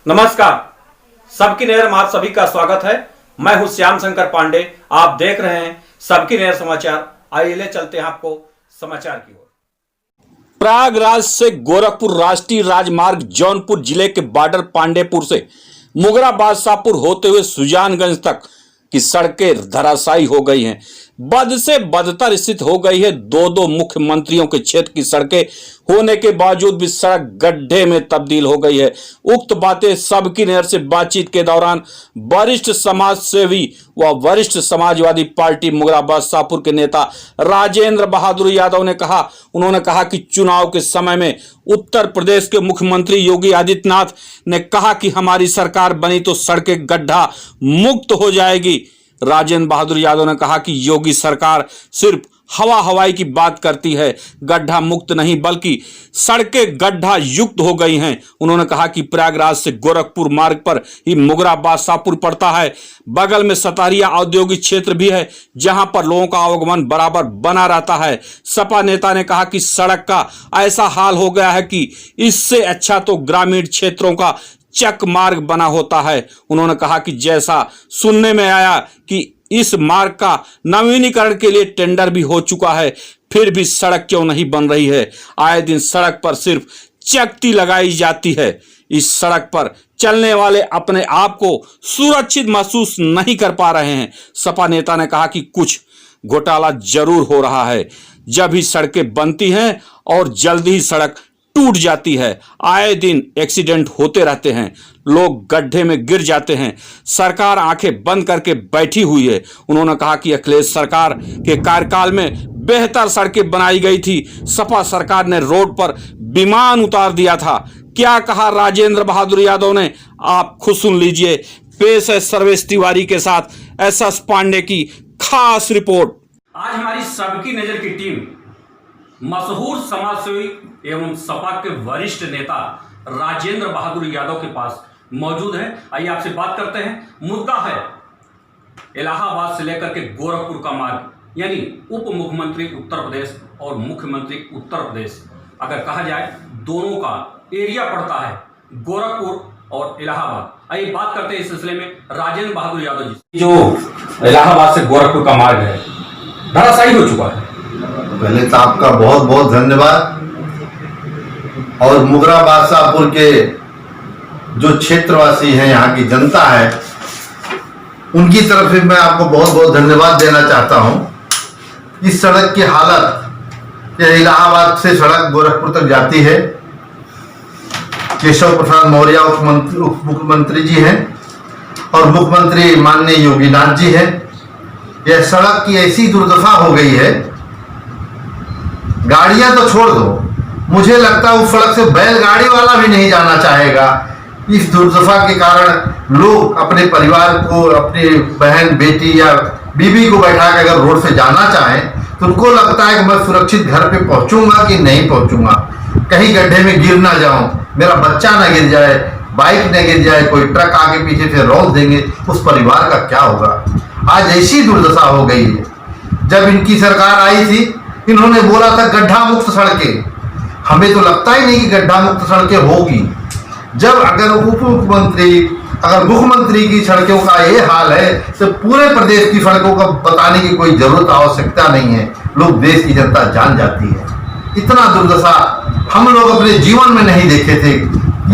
नमस्कार, सबकी नहर में आप सभी का स्वागत है। मैं हूं श्याम शंकर पांडे। आप देख रहे हैं सबकी नहर समाचार। आइए ले चलते हैं आपको समाचार की ओर। प्रयागराज से गोरखपुर राष्ट्रीय राजमार्ग जौनपुर जिले के बॉर्डर पांडेपुर से मुगरा बादशाहपुर होते हुए सुजानगंज तक की सड़कें धराशायी हो गई हैं। बद से बदतर स्थिति हो गई है। दो मुख्यमंत्रियों के क्षेत्र की सड़कें होने के बावजूद भी सड़क गड्ढे में तब्दील हो गई है। उक्त बातें सबकी नहर से बातचीत के दौरान वरिष्ठ समाज सेवी व वरिष्ठ समाजवादी पार्टी मुगरा बादशाहपुर के नेता राजेंद्र बहादुर यादव ने कहा। उन्होंने कहा कि चुनाव के समय में उत्तर प्रदेश के मुख्यमंत्री योगी आदित्यनाथ ने कहा कि हमारी सरकार बनी तो सड़कें गड्ढा मुक्त हो जाएगी। राजेंद्र बहादुर यादव ने कहा कि योगी सरकार सिर्फ हवाई की बात करती है, गड्ढा मुक्त नहीं बल्कि सड़कें गड्ढा युक्त हो गई हैं। उन्होंने कहा कि प्रयागराज से गोरखपुर मार्ग पर ही मुगरा बादशाहपुर पड़ता है। बगल में सतारिया औद्योगिक क्षेत्र भी है जहां पर लोगों का आवागमन बराबर बना रहता है। सपा नेता ने कहा कि सड़क का ऐसा हाल हो गया है कि इससे अच्छा तो ग्रामीण क्षेत्रों का चक मार्ग बना होता है। उन्होंने कहा कि जैसा सुनने में आया कि इस मार्ग का नवीनीकरण के लिए टेंडर भी हो चुका है, फिर भी सड़क क्यों नहीं बन रही है। आए दिन सड़क पर सिर्फ चकती लगाई जाती है। इस सड़क पर चलने वाले अपने आप को सुरक्षित महसूस नहीं कर पा रहे हैं। सपा नेता ने कहा कि कुछ घोटाला जरूर हो रहा है। जब ही सड़कें बनती हैं और जल्दी ही सड़क टूट जाती है। आए दिन एक्सीडेंट होते रहते हैं, लोग गड्ढे में गिर जाते हैं। सरकार आंखें बंद करके बैठी हुई है। उन्होंने कहा कि अखिलेश सरकार के कार्यकाल में बेहतर सड़कें बनाई गई थी। सपा सरकार ने रोड पर विमान उतार दिया था। क्या कहा राजेंद्र बहादुर यादव ने, आप खुद सुन लीजिए। पेश है सर्वेश तिवारी के साथ एसएस पांडे की खास रिपोर्ट। आज हमारी सबकी नजर की टीम मशहूर समाजसेवी एवं सपा के वरिष्ठ नेता राजेंद्र बहादुर यादव के पास मौजूद है। आइए आपसे बात करते हैं। मुद्दा है इलाहाबाद से लेकर के गोरखपुर का मार्ग, यानी उप मुख्यमंत्री उत्तर प्रदेश और मुख्यमंत्री उत्तर प्रदेश अगर कहा जाए दोनों का एरिया पड़ता है गोरखपुर और इलाहाबाद। आइए बात करते हैं इस सिलसिले में राजेंद्र बहादुर यादव जी। जो इलाहाबाद से गोरखपुर का मार्ग है धराशायी हो चुका है। पहले तो आपका बहुत बहुत धन्यवाद। और मुगरा बादशाहपुर के जो क्षेत्रवासी हैं, यहाँ की जनता है, उनकी तरफ से मैं आपको बहुत बहुत धन्यवाद देना चाहता हूँ। इस सड़क की हालत, यह इलाहाबाद से सड़क गोरखपुर तक जाती है। केशव प्रसाद मौर्य उप मुख्यमंत्री जी हैं और मुख्यमंत्री माननीय योगीनाथ जी हैं। यह सड़क की ऐसी दुर्दशा हो गई है, गाड़ियां तो छोड़ दो, मुझे लगता है उस सड़क से बैलगाड़ी वाला भी नहीं जाना चाहेगा। इस दुर्दशा के कारण लोग अपने परिवार को, अपनी बहन बेटी या बीवी को बैठा के अगर रोड से जाना चाहें तो उनको लगता है कि मैं सुरक्षित घर पे पहुंचूंगा कि नहीं पहुंचूंगा, कहीं गड्ढे में गिर ना जाऊं, मेरा बच्चा ना गिर जाए, बाइक न गिर जाए, कोई ट्रक आगे पीछे से रोक देंगे, उस परिवार का क्या होगा। आज ऐसी दुर्दशा हो गई है। जब इनकी सरकार आई थी, इन्होंने बोला था गड्ढा मुक्त सड़कें। हमें तो लगता ही नहीं कि गड्ढा मुक्त सड़कें होगी। जब अगर उप मुख्यमंत्री, अगर मुख्यमंत्री की सड़कों का ये हाल है तो पूरे प्रदेश की सड़कों का बताने की कोई जरूरत आवश्यकता नहीं है। लोग, देश की जनता जान जाती है। इतना दुर्दशा हम लोग अपने जीवन में नहीं देखे थे।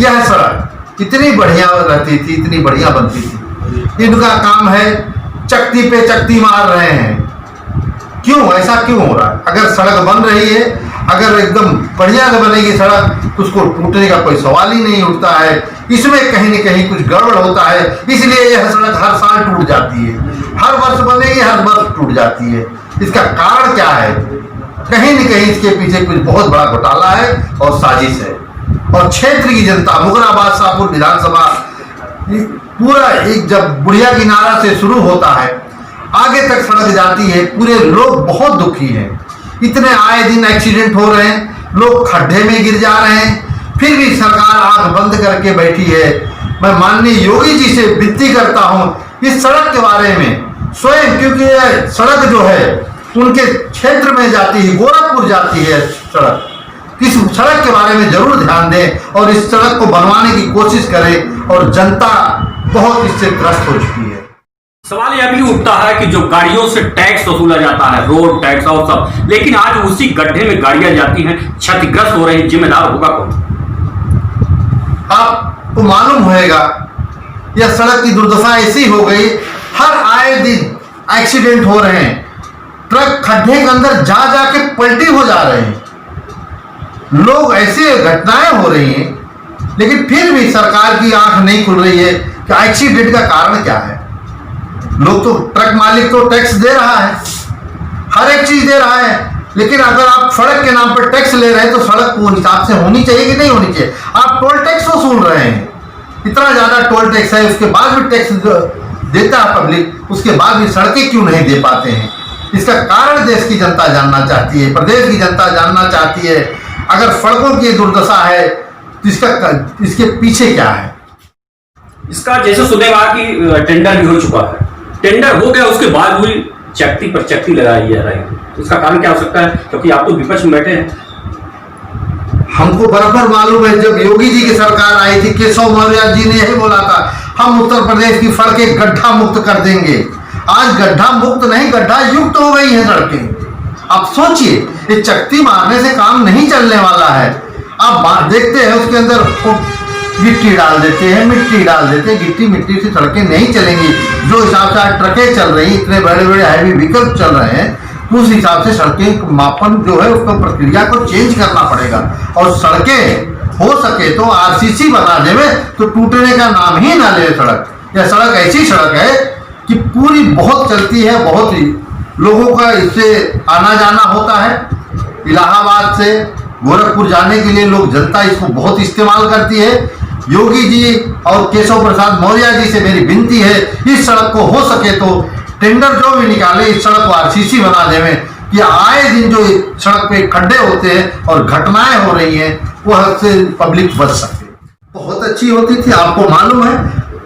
यह सड़क इतनी बढ़िया रहती थी, इतनी बढ़िया बनती थी। इनका काम है चकती पे चकती मार रहे हैं। क्यों, ऐसा क्यों हो रहा है? अगर सड़क बन रही है, अगर एकदम बढ़िया से बनेगी सड़क तो उसको टूटने का कोई सवाल ही नहीं उठता है। इसमें कहीं न कहीं कुछ गड़बड़ होता है, इसलिए यह सड़क हर साल टूट जाती है। हर वर्ष बनेगी, हर वर्ष टूट जाती है। इसका कारण क्या है? कहीं न कहीं इसके पीछे कुछ बहुत बड़ा घोटाला है और साजिश है। और क्षेत्र की जनता, मुगरा बादशाहपुर विधानसभा पूरा एक जब बुढ़िया किनारा से शुरू होता है आगे तक सड़क जाती है, पूरे लोग बहुत दुखी हैं। इतने आए दिन एक्सीडेंट हो रहे हैं, लोग खड्डे में गिर जा रहे हैं, फिर भी सरकार आंख बंद करके बैठी है। मैं माननीय योगी जी से विनती करता हूं इस सड़क के बारे में स्वयं, क्योंकि यह सड़क जो है उनके क्षेत्र में जाती है, गोरखपुर जाती है सड़क, इस सड़क के बारे में जरूर ध्यान दें और इस सड़क को बनवाने की कोशिश करें। और जनता बहुत इससे ग्रस्त हो चुकी है। सवाल यह भी उठता है कि जो गाड़ियों से टैक्स वसूला जाता है, रोड टैक्स और सब, लेकिन आज उसी गड्ढे में गाड़ियां जाती हैं, क्षतिग्रस्त हो रही हैं, जिम्मेदार होगा कौन? आपको मालूम होगा यह सड़क की दुर्दशा ऐसी हो गई, हर आए दिन एक्सीडेंट हो रहे हैं, ट्रक खड्डे के अंदर जा जाके पलटी हो जा रहे हैं, लोग ऐसे घटनाएं हो रही हैं, लेकिन फिर भी सरकार की आंख नहीं खुल रही है कि एक्सीडेंट का कारण क्या है। लोग तो ट्रक मालिक तो टैक्स दे रहा है, हर एक चीज दे रहा है, लेकिन अगर आप सड़क के नाम पर टैक्स ले रहे हैं तो सड़क वो हिसाब से होनी चाहिए कि नहीं होनी चाहिए। आप टोल टैक्स वसूल रहे हैं, इतना ज्यादा टोल टैक्स है, उसके बाद भी टैक्स देता है पब्लिक, उसके बाद भी सड़कें क्यों नहीं दे पाते हैं? इसका कारण देश की जनता जानना चाहती है, प्रदेश की जनता जानना चाहती है। अगर सड़कों की दुर्दशा है तो इसके पीछे क्या है? इसका जैसे सुनेगा कि टेंडर भी हो चुका है, टेंडर हो गया, उसके बाद भी चकती पर चकती लगाई जा रही है, तो इसका कारण क्या हो सकता है? क्योंकि आप तो विपक्ष में बैठे हैं। हमको बराबर मालूम है, जब योगी जी की सरकार आई थी, केशव मौर्य जी ने यही बोला था, हम उत्तर प्रदेश की सड़कें गड्ढा मुक्त कर देंगे। आज गड्ढा मुक्त नहीं, गड्ढा युक्त हो गई है सड़कें। अब सोचिए, ये चकती मारने से काम नहीं चलने वाला है। आप देखते हैं उसके अंदर गिट्टी डाल देते हैं, मिट्टी डाल देते हैं, गिट्टी मिट्टी से सड़कें नहीं चलेंगी। जो हिसाब से आज ट्रकें चल रही, इतने बड़े बड़े हैवी व्हीकल चल रहे हैं, उस हिसाब से सड़कें मापन जो है उसको प्रक्रिया को चेंज करना पड़ेगा। और सड़कें हो सके तो आरसीसी बना देवे तो टूटने का नाम ही ना ले सड़क। यह सड़क ऐसी सड़क है कि पूरी बहुत चलती है, बहुत ही लोगों का इससे आना जाना होता है। इलाहाबाद से गोरखपुर जाने के लिए लोग, जनता इसको बहुत इस्तेमाल करती है। योगी जी और केशव प्रसाद मौर्य जी से मेरी विनती है, इस सड़क को हो सके तो टेंडर जो भी निकाले, इस सड़क को आरसीसी बना देवें कि आए दिन जो सड़क पे खड्डे होते हैं और घटनाएं हो रही हैं वह से पब्लिक बच सके। बहुत अच्छी होती थी। आपको मालूम है,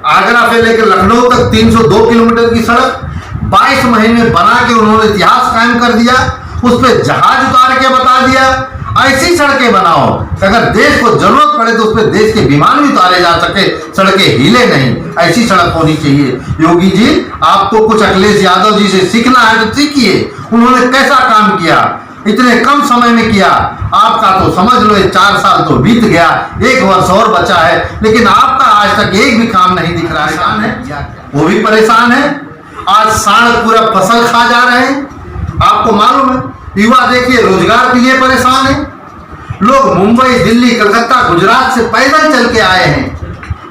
आगरा से लेकर लखनऊ तक 302 किलोमीटर की सड़क 22 महीने बना के उन्होंने इतिहास कायम कर दिया। उस पर जहाज उतार के बता दिया, ऐसी सड़कें बनाओ अगर देश को जरूरत पड़े तो उस पर देश के विमान भी उतारे जा सके, सड़कें हिले नहीं, ऐसी सड़क होनी चाहिए। योगी जी, आपको कुछ अखिलेश यादव जी से सीखना है तो सीखिए, उन्होंने कैसा काम किया, इतने कम समय में किया। आपका तो समझ लो 4 साल तो बीत गया, 1 वर्ष और बचा है, लेकिन आपका आज तक एक भी काम नहीं दिख रहा है। वो भी परेशान है, आज सांड पूरा फसल खा जा रहे हैं। आपको मालूम है, युवा देखिए रोजगार के लिए परेशान है। लोग मुंबई, दिल्ली, कलकत्ता, गुजरात से पैदल चल के आए हैं,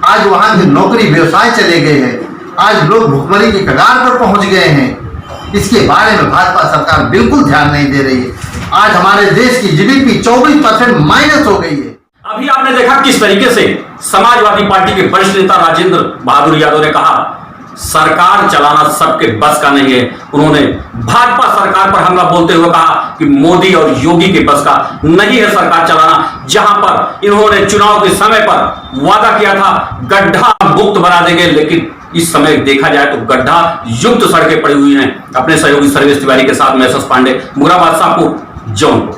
आज वहां के नौकरी व्यवसाय चले गए हैं, आज लोग भुखमरी की कगार पर पहुंच गए हैं। इसके बारे में भाजपा सरकार बिल्कुल ध्यान नहीं दे रही है। आज हमारे देश की जीडीपी 24% माइनस हो गई है। अभी आपने देखा किस तरीके से समाजवादी पार्टी के वरिष्ठ नेता राजेंद्र बहादुर यादव ने कहा सरकार चलाना सबके बस का नहीं है। उन्होंने भाजपा सरकार पर हमला बोलते हुए कहा कि मोदी और योगी के बस का नहीं है सरकार चलाना, जहां पर इन्होंने चुनाव के समय पर वादा किया था गड्ढा मुक्त बना देंगे, लेकिन इस समय देखा जाए तो गड्ढा युक्त सड़कें पड़ी हुई हैं। अपने सहयोगी सर्वेश तिवारी के साथ मैं एस एस पांडे, मुगरा बादशाहपुर, जौनपुर।